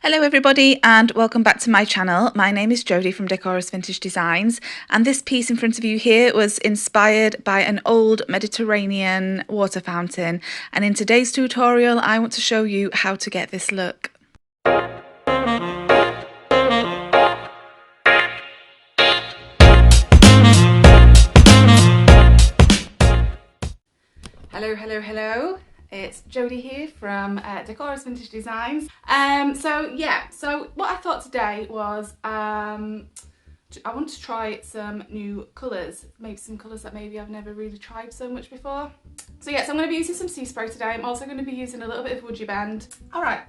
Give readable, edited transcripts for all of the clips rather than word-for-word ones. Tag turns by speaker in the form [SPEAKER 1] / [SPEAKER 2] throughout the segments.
[SPEAKER 1] Hello everybody and welcome back to my channel. My name is Jodie from Decorous Vintage Designs, and this piece in front of you here was inspired by an old Mediterranean water fountain, and in today's tutorial I want to show you how to get this look. Hello. It's Jodie here from Decorous Vintage Designs. So what I thought today was I want to try some new colours, maybe some colours that maybe I've never really tried so much before. So yes, I'm going to be using some sea spray today. I'm also going to be using a little bit of WoodUBend. Alright,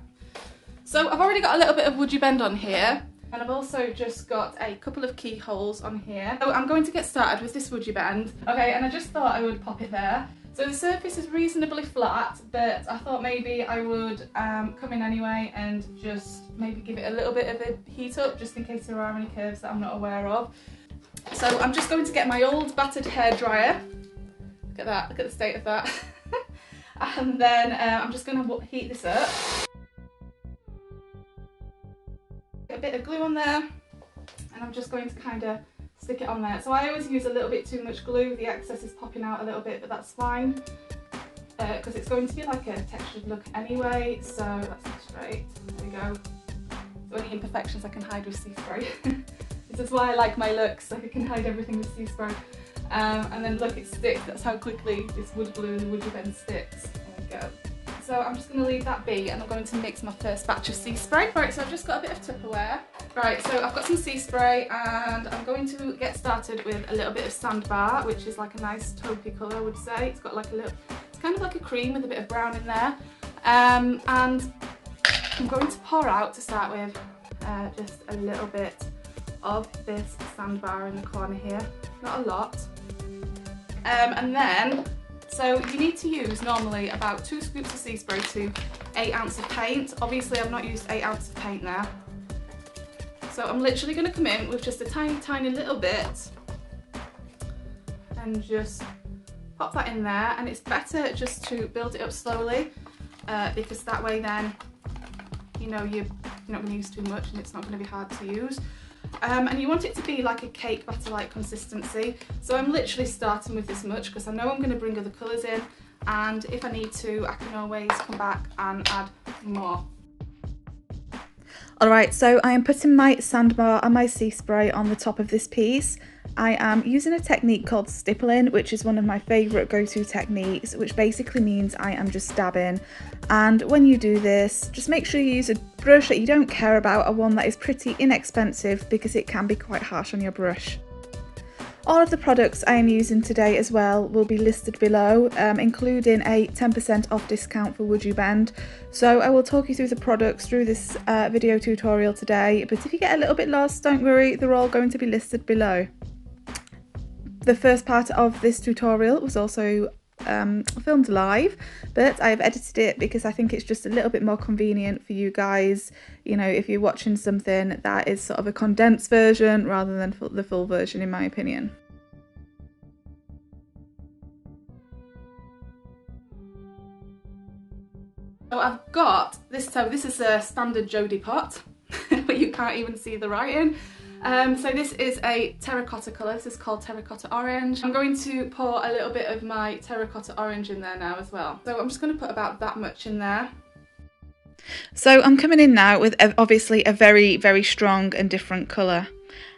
[SPEAKER 1] so I've already got a little bit of WoodUBend on here, and I've also just got a couple of keyholes on here. So I'm going to get started with this WoodUBend. Okay, and I just thought I would pop it there. So the surface is reasonably flat, but I thought maybe I would come in anyway and just maybe give it a little bit of a heat up, just in case there are any curves that I'm not aware of. So I'm just going to get my old battered hairdryer. Look at that, look at the state of that. And then I'm just going to heat this up. Get a bit of glue on there, and I'm just going to kind of stick it on there. So I always use a little bit too much glue. The excess is popping out a little bit, but that's fine because it's going to be like a textured look anyway. So that's great. There we go. So any imperfections I can hide with sea spray. This is why I like my looks. I can hide everything with sea spray. And then look, it sticks. That's how quickly this wood glue and the WoodUBend sticks. There we go. So I'm just going to leave that be, and I'm going to mix my first batch of sea spray. Right, so I've just got a bit of Tupperware. Right, so I've got some sea spray, and I'm going to get started with a little bit of sandbar, which is like a nice taupey colour, I would say. It's got like a little, it's kind of like a cream with a bit of brown in there. And I'm going to pour out, to start with, just a little bit of this sandbar in the corner here. Not a lot. And then, so you need to use normally about 2 scoops of sea spray to 8 ounces of paint. Obviously I've not used 8 ounces of paint there. So I'm literally going to come in with just a tiny little bit and just pop that in there, and it's better just to build it up slowly because that way then you know you're not going to use too much and it's not going to be hard to use. And you want it to be like a cake batter-like consistency. So I'm literally starting with this much because I know I'm going to bring other colours in, and if I need to I can always come back and add more. Alright, so I am putting my sandbar and my sea spray on the top of this piece. I am using a technique called Stippling, which is one of my favourite go-to techniques, which basically means I am just dabbing. And when you do this, just make sure you use a brush that you don't care about, or one that is pretty inexpensive, because it can be quite harsh on your brush. All of the products I am using today as well will be listed below, including a 10% off discount for WoodUBend. So I will talk you through the products through this video tutorial today, but if you get a little bit lost, don't worry, they're all going to be listed below. The first part of this tutorial was also filmed live, but I've edited it because I think it's just a little bit more convenient for you guys, you know, if you're watching something that is sort of a condensed version rather than the full version, in my opinion. So I've got this, so this is a standard Jodie pot, but you can't even see the writing. So this is a terracotta colour. This is called Terracotta Orange. I'm going to pour a little bit of my Terracotta Orange in there now as well. So I'm just going to put about that much in there. So I'm coming in now with obviously a very strong and different colour,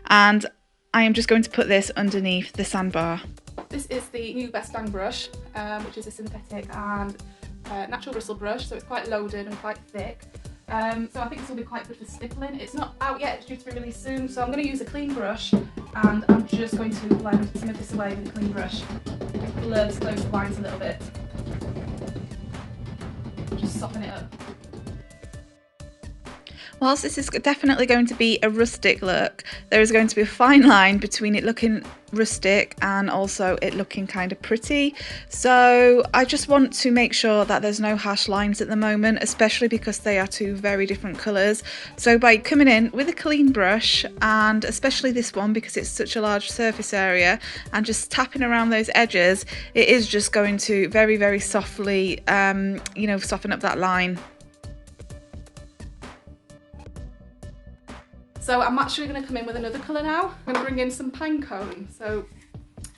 [SPEAKER 1] and I am just going to put this underneath the sandbar. This is the new Best Dang brush, which is a synthetic and natural bristle brush, so it's quite loaded and quite thick. So I think this will be quite good for stippling. It's not out yet, it's due to be released soon, so I'm going to use a clean brush, and I'm just going to blend some of this away with a clean brush. Blur those lines a little bit. Just soften it up. Whilst this is definitely going to be a rustic look, there is going to be a fine line between it looking rustic and also it looking kind of pretty. So I just want to make sure that there's no harsh lines at the moment, especially because they are two very different colours. So by coming in with a clean brush, and especially this one because it's such a large surface area, and just tapping around those edges, it is just going to very softly, you know, soften up that line. So I'm actually going to come in with another colour now. I'm going to bring in some pinecone. So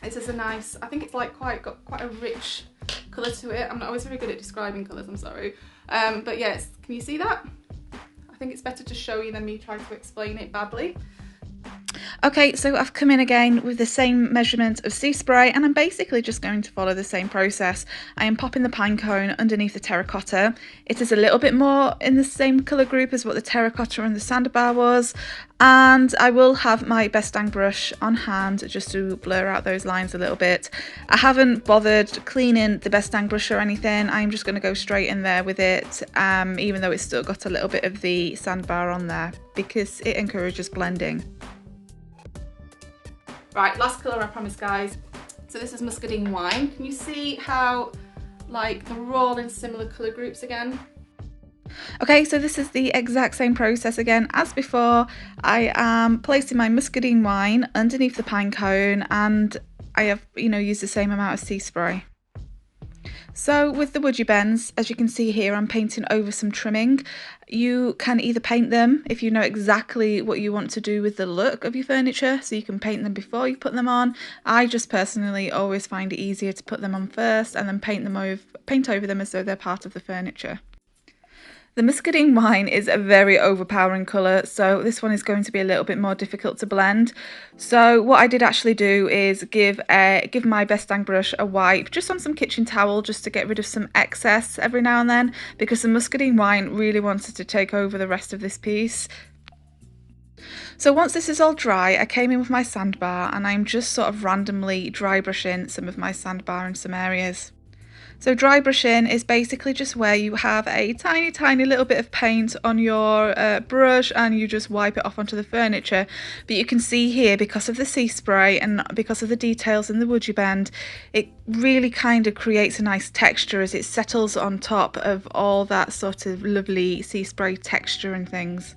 [SPEAKER 1] this is a nice, I think it's like got quite a rich colour to it. I'm not always very good at describing colours, I'm sorry. But yes, can you see that? I think it's better to show you than me try to explain it badly.
[SPEAKER 2] Okay, so I've come in again with the same measurement of sea spray, and I'm basically just going to follow the same process. I am popping the pinecone underneath the terracotta. It is a little bit more in the same colour group as what the terracotta and the sandbar was, and I will have my best dang brush on hand just to blur out those lines a little bit. I haven't bothered cleaning the best dang brush or anything. I'm just going to go straight in there with it, even though it's still got a little bit of the sandbar on there, because it encourages blending.
[SPEAKER 1] Right, last colour I promise, guys. So this is Muscadine Wine. Can you see how like they're all in similar colour groups again?
[SPEAKER 2] Okay, so this is the exact same process again as before. I am placing my Muscadine Wine underneath the pinecone, and I have, used the same amount of sea spray. So with the WoodUBends, as you can see here, I'm painting over some trimming. You can either paint them if you know exactly what you want to do with the look of your furniture, so you can paint them before you put them on. I just personally always find it easier to put them on first and then paint over them as though they're part of the furniture. The Muscadine Wine is a very overpowering colour, so this one is going to be a little bit more difficult to blend. So what I did actually do is give my best dang brush a wipe just on some kitchen towel, just to get rid of some excess every now and then, because the Muscadine Wine really wanted to take over the rest of this piece. So once this is all dry, I came in with my sandbar, and I'm just sort of randomly dry brushing some of my sandbar in some areas. So dry brushing is basically just where you have a tiny little bit of paint on your brush and you just wipe it off onto the furniture. But you can see here, because of the sea spray and because of the details in the WoodUBend, it really kind of creates a nice texture as it settles on top of all that sort of lovely sea spray texture and things.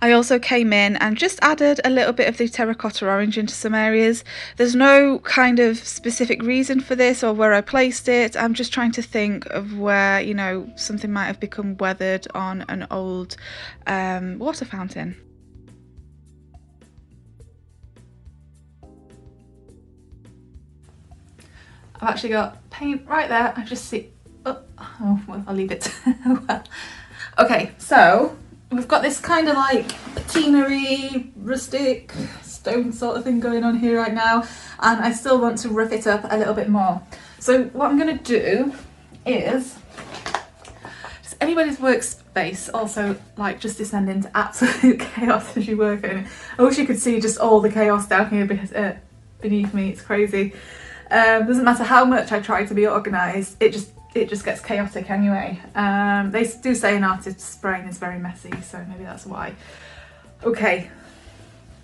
[SPEAKER 2] I also came in and just added a little bit of the terracotta orange into some areas. There's no kind of specific reason for this or where I placed it. I'm just trying to think of where, something might have become weathered on an old water fountain.
[SPEAKER 1] I've actually got paint right there. I just see, well, I'll leave it. Well, okay, so we've got this kind of like patina-y, rustic stone sort of thing going on here right now, and I still want to rough it up a little bit more. So what I'm going to do is, does anybody's workspace also like just descend into absolute chaos as you work in it? I wish you could see just all the chaos down here beneath me. It's crazy. Doesn't matter how much I try to be organised, it just gets chaotic anyway. They do say an artist's brain is very messy, so maybe that's why. Okay,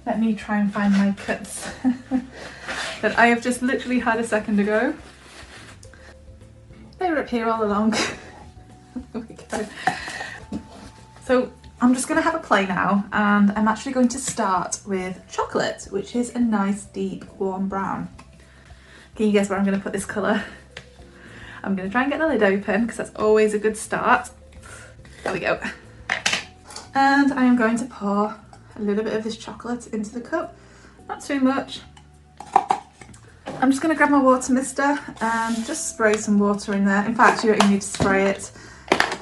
[SPEAKER 1] let me try and find my cuts that I have just literally had a second ago. They were up here all along. There we go. So I'm just going to have a play now, and I'm actually going to start with chocolate, which is a nice deep warm brown. Can you guess where I'm going to put this colour? I'm going to try and get the lid open because that's always a good start. There we go. And I am going to pour a little bit of this chocolate into the cup. Not too much. I'm just going to grab my water mister and just spray some water in there. In fact, you don't even need to spray it.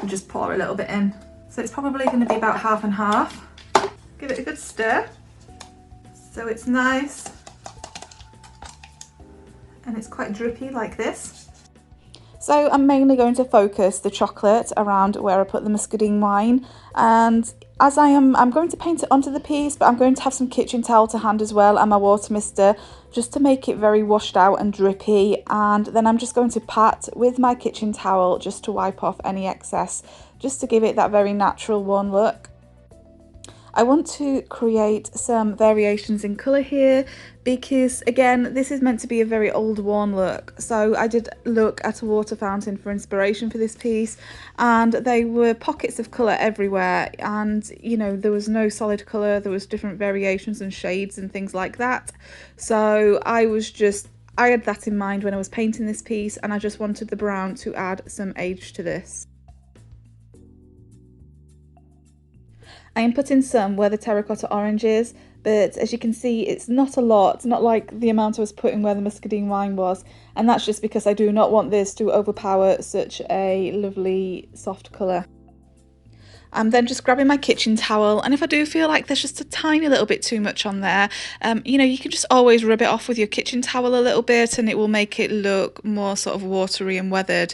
[SPEAKER 1] You just pour a little bit in. So it's probably going to be about half and half. Give it a good stir so it's nice and it's quite drippy like this.
[SPEAKER 2] So I'm mainly going to focus the chocolate around where I put the Muscadine wine, and as I'm going to paint it onto the piece, but I'm going to have some kitchen towel to hand as well and my water mister just to make it very washed out and drippy, and then I'm just going to pat with my kitchen towel just to wipe off any excess, just to give it that very natural worn look. I want to create some variations in colour here because, again, this is meant to be a very old worn look. So I did look at a water fountain for inspiration for this piece, and they were pockets of colour everywhere, and you know, there was no solid colour, there was different variations and shades and things like that. So I had that in mind when I was painting this piece, and I just wanted the brown to add some age to this. I am putting some where the terracotta orange is, but as you can see, it's not a lot. It's not like the amount I was putting where the muscadine wine was, and that's just because I do not want this to overpower such a lovely soft colour. I'm then just grabbing my kitchen towel, and if I do feel like there's just a tiny little bit too much on there, you know, you can just always rub it off with your kitchen towel a little bit and it will make it look more sort of watery and weathered.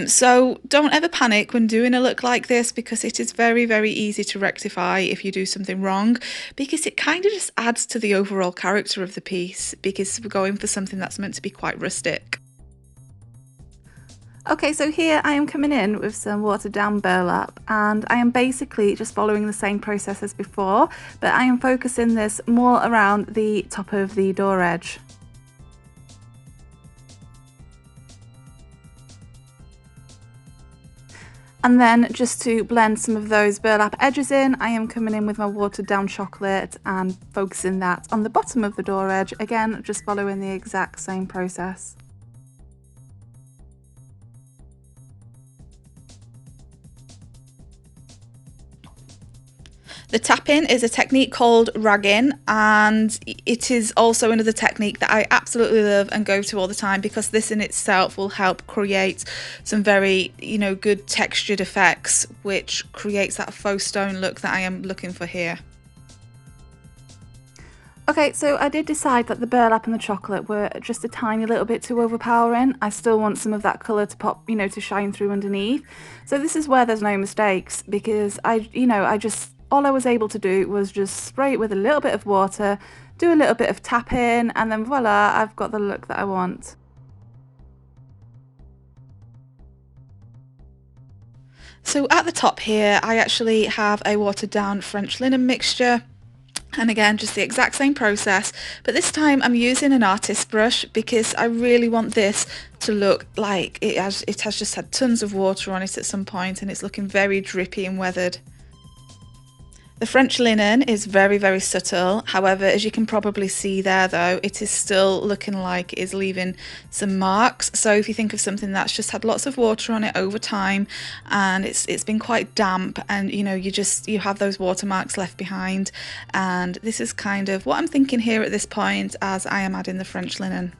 [SPEAKER 2] So don't ever panic when doing a look like this, because it is very, very easy to rectify if you do something wrong, because it kind of just adds to the overall character of the piece, because we're going for something that's meant to be quite rustic. Okay, so here I am coming in with some watered down burlap, and I am basically just following the same process as before, but I am focusing this more around the top of the door edge. And then just to blend some of those burlap edges in, I am coming in with my watered down chocolate and focusing that on the bottom of the door edge, again just following the exact same process. The tapping is a technique called ragging, and it is also another technique that I absolutely love and go to all the time, because this in itself will help create some very, you know, good textured effects, which creates that faux stone look that I am looking for here. Okay, so I did decide that the burlap and the chocolate were just a tiny little bit too overpowering. I still want some of that colour to pop, you know, to shine through underneath. So this is where there's no mistakes, because all I was able to do was just spray it with a little bit of water, do a little bit of tapping, and then voila, I've got the look that I want. So at the top here, I actually have a watered down French linen mixture. And again, just the exact same process, but this time I'm using an artist brush because I really want this to look like it has just had tons of water on it at some point, and it's looking very drippy and weathered. The French linen is very, very subtle. However, as you can probably see there though, it is still looking like it is leaving some marks. So if you think of something that's just had lots of water on it over time, and it's been quite damp, and you know, you have those watermarks left behind, and this is kind of what I'm thinking here at this point as I am adding the French linen.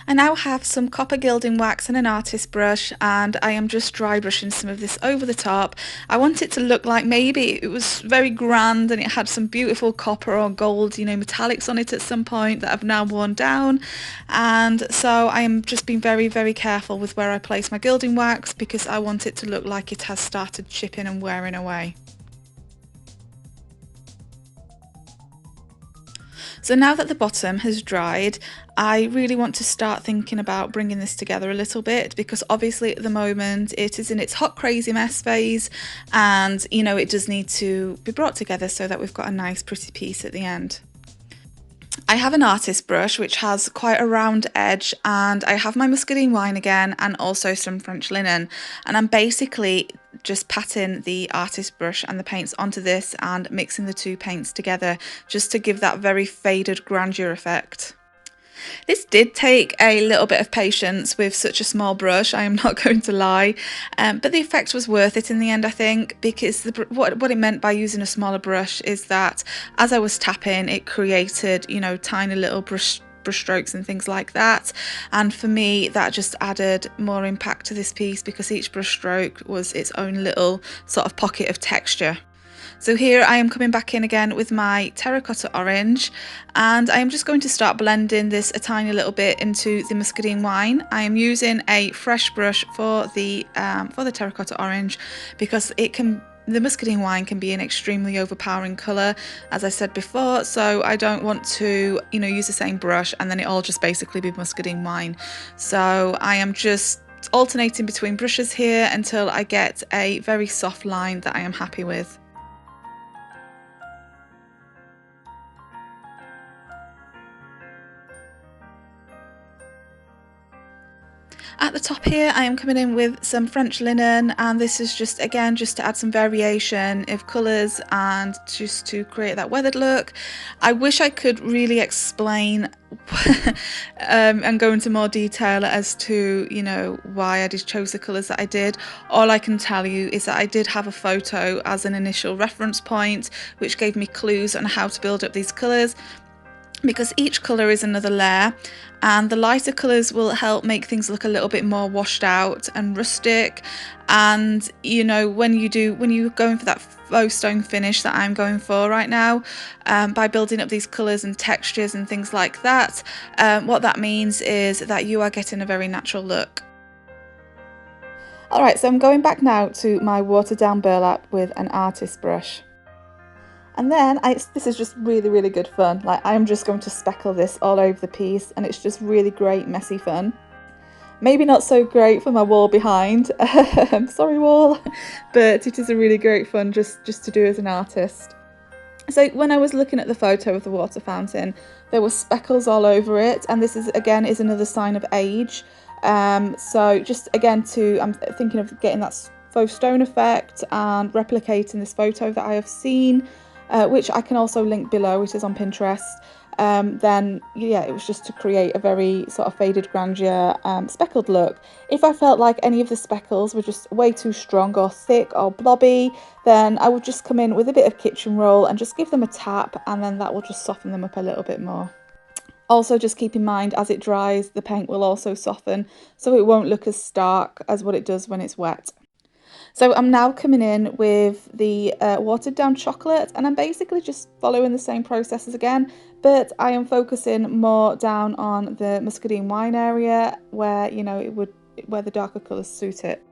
[SPEAKER 2] I now have some copper gilding wax and an artist brush, and I am just dry brushing some of this over the top. I want it to look like maybe it was very grand and it had some beautiful copper or gold, you know, metallics on it at some point that have now worn down. And so I am just being very, very careful with where I place my gilding wax, because I want it to look like it has started chipping and wearing away. So now that the bottom has dried, I really want to start thinking about bringing this together a little bit, because obviously at the moment it is in its hot crazy mess phase, and you know, it does need to be brought together so that we've got a nice pretty piece at the end. I have an artist brush which has quite a round edge, and I have my muscadine wine again and also some French linen, and I'm basically just patting the artist brush and the paints onto this and mixing the two paints together just to give that very faded grandeur effect. This did take a little bit of patience with such a small brush, I am not going to lie, but the effect was worth it in the end, I think, because what it meant by using a smaller brush is that as I was tapping, it created, you know, tiny little brush strokes and things like that, and for me that just added more impact to this piece, because each brush stroke was its own little sort of pocket of texture. So here I am coming back in again with my terracotta orange, and I am just going to start blending this a tiny little bit into the muscadine wine. I am using a fresh brush for the terracotta orange, because the muscadine wine can be an extremely overpowering colour, as I said before, so I don't want to, you know, use the same brush and then it all just basically be muscadine wine. So I am just alternating between brushes here until I get a very soft line that I am happy with. At the top here, I am coming in with some French linen, and this is just, again, just to add some variation of colours and just to create that weathered look. I wish I could really explain and go into more detail as to, you know, why I just chose the colours that I did. All I can tell you is that I did have a photo as an initial reference point, which gave me clues on how to build up these colours, because each colour is another layer, and the lighter colours will help make things look a little bit more washed out and rustic. And you know, when you're going for that faux stone finish that I'm going for right now, by building up these colours and textures and things like that, what that means is that you are getting a very natural look. Alright, so I'm going back now to my watered down burlap with an artist brush. And then this is just really good fun. Like, I'm just going to speckle this all over the piece, and it's just really great messy fun. Maybe not so great for my wall behind, sorry wall, but it is a really great fun just to do as an artist. So when I was looking at the photo of the water fountain, there were speckles all over it, and this is again is another sign of age. So just again I'm thinking of getting that faux stone effect and replicating this photo that I have seen, which I can also link below. It is on Pinterest. Then yeah, it was just to create a very sort of faded grandeur speckled look. If I felt like any of the speckles were just way too strong or thick or blobby, then I would just come in with a bit of kitchen roll and just give them a tap, and then that will just soften them up a little bit more. Also, just keep in mind, as it dries, the paint will also soften, so it won't look as stark as what it does when it's wet. So I'm now coming in with the watered down chocolate, and I'm basically just following the same processes again, but I am focusing more down on the Muscadine wine area where, you know, where the darker colours suit it.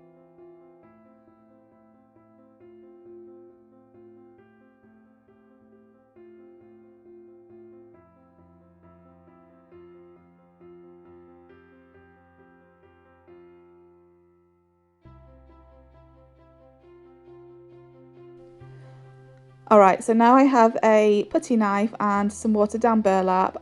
[SPEAKER 2] Alright, so now I have a putty knife and some watered down burlap.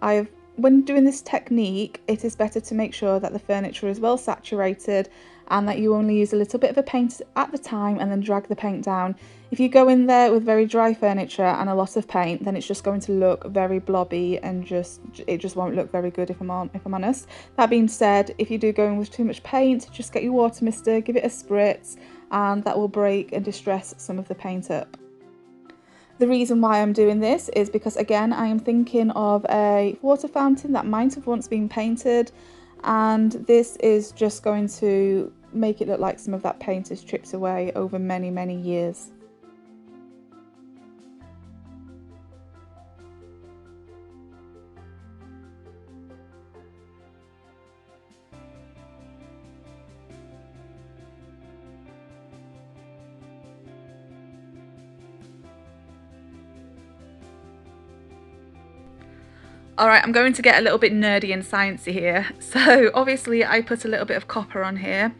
[SPEAKER 2] When doing this technique, it is better to make sure that the furniture is well saturated and that you only use a little bit of a paint at the time and then drag the paint down. If you go in there with very dry furniture and a lot of paint, then it's just going to look very blobby and it just won't look very good, if I'm honest. That being said, if you do go in with too much paint, just get your water mister, give it a spritz, and that will break and distress some of the paint up. The reason why I'm doing this is because, again, I am thinking of a water fountain that might have once been painted, and this is just going to make it look like some of that paint is chipped away over many years. Alright, I'm going to get a little bit nerdy and sciencey here. So obviously I put a little bit of copper on here,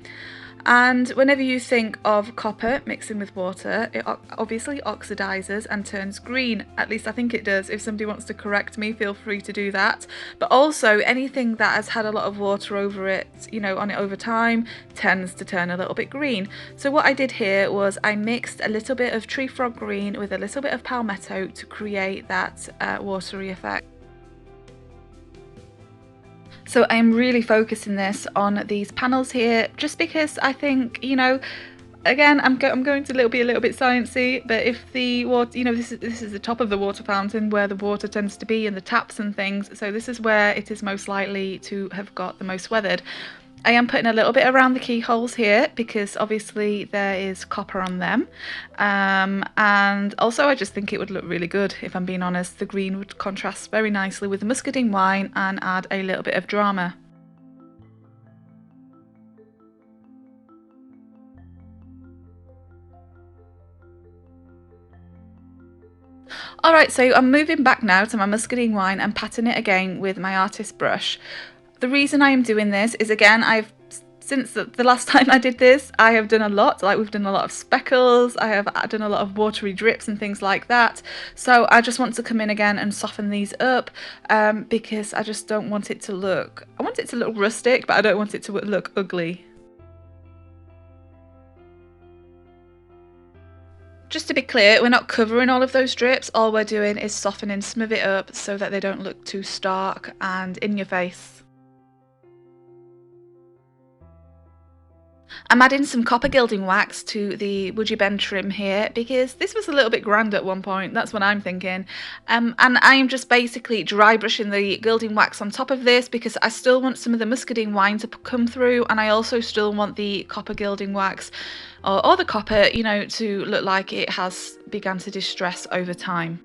[SPEAKER 2] and whenever you think of copper mixing with water, it obviously oxidizes and turns green. At least I think it does. If somebody wants to correct me, feel free to do that. But also anything that has had a lot of water over it, you know, on it over time, tends to turn a little bit green. So what I did here was I mixed a little bit of tree frog green with a little bit of palmetto to create that watery effect. So I'm really focusing this on these panels here, just because I think, you know, again, I'm going to be a little bit sciencey, but if the water, you know, this is the top of the water fountain where the water tends to be, and the taps and things, so this is where it is most likely to have got the most weathered. I am putting a little bit around the keyholes here because obviously there is copper on them, and also I just think it would look really good. If I'm being honest, the green would contrast very nicely with the Muscadine wine and add a little bit of drama. Alright, so I'm moving back now to my Muscadine wine and patting it again with my artist brush. The reason I am doing this is, again, I've since the last time I did this, I have done a lot. Like, we've done a lot of speckles, I have done a lot of watery drips and things like that. So I just want to come in again and soften these up, because I just don't want it to look, I want it to look rustic, but I don't want it to look ugly. Just to be clear, we're not covering all of those drips, all we're doing is softening, smooth it up so that they don't look too stark and in your face. I'm adding some copper gilding wax to the WoodUBend trim here because this was a little bit grand at one point, that's what I'm thinking. And I'm just basically dry brushing the gilding wax on top of this because I still want some of the Muscadine wine to come through, and I also still want the copper gilding wax or the copper, you know, to look like it has begun to distress over time.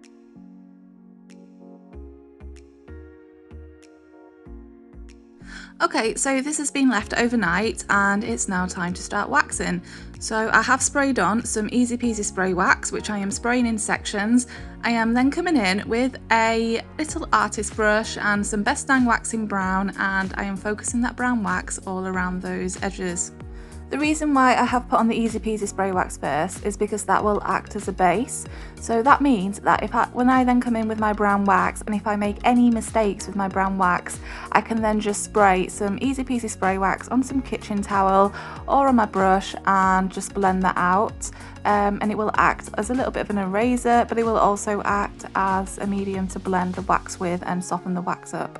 [SPEAKER 2] Okay, so this has been left overnight and it's now time to start waxing. So I have sprayed on some easy peasy spray wax, which I am spraying in sections. I am then coming in with a little artist brush and some Best Dang waxing brown, and I am focusing that brown wax all around those edges. The reason why I have put on the easy peasy spray wax first is because that will act as a base. So that means that when I then come in with my brown wax, and if I make any mistakes with my brown wax, I can then just spray some easy peasy spray wax on some kitchen towel or on my brush and just blend that out. And it will act as a little bit of an eraser, but it will also act as a medium to blend the wax with and soften the wax up.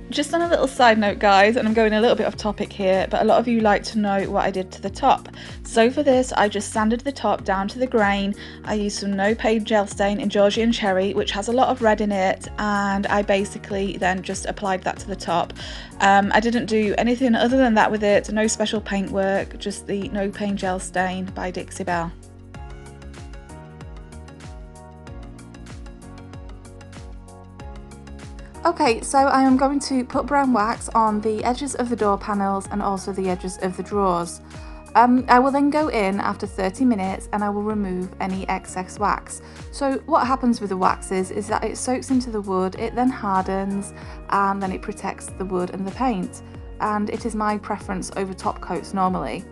[SPEAKER 2] Just on a little side note, guys, and I'm going a little bit off topic here, but a lot of you like to know what I did to the top. So for this, I just sanded the top down to the grain. I used some no paint gel stain in Georgian Cherry, which has a lot of red in it, and I basically then just applied that to the top. I didn't do anything other than that with it, no special paint work, just the no paint gel stain by Dixie Belle. Okay, so I am going to put brown wax on the edges of the door panels and also the edges of the drawers. I will then go in after 30 minutes and I will remove any excess wax. So what happens with the waxes is that it soaks into the wood, it then hardens, and then it protects the wood and the paint. And it is my preference over top coats normally.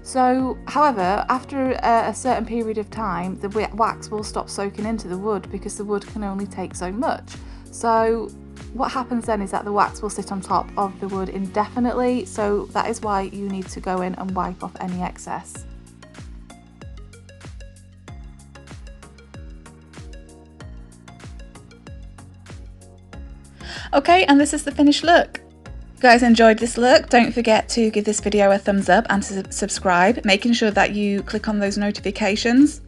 [SPEAKER 2] So, however, after a certain period of time, the wax will stop soaking into the wood because the wood can only take so much. So what happens then is that the wax will sit on top of the wood indefinitely, so that is why you need to go in and wipe off any excess. Okay, and this is the finished look. If you guys enjoyed this look, don't forget to give this video a thumbs up and to subscribe, making sure that you click on those notifications.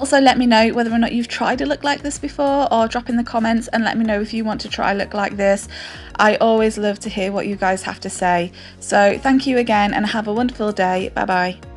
[SPEAKER 2] Also, let me know whether or not you've tried a look like this before, or drop in the comments and let me know if you want to try a look like this. I always love to hear what you guys have to say. So thank you again and have a wonderful day. Bye bye.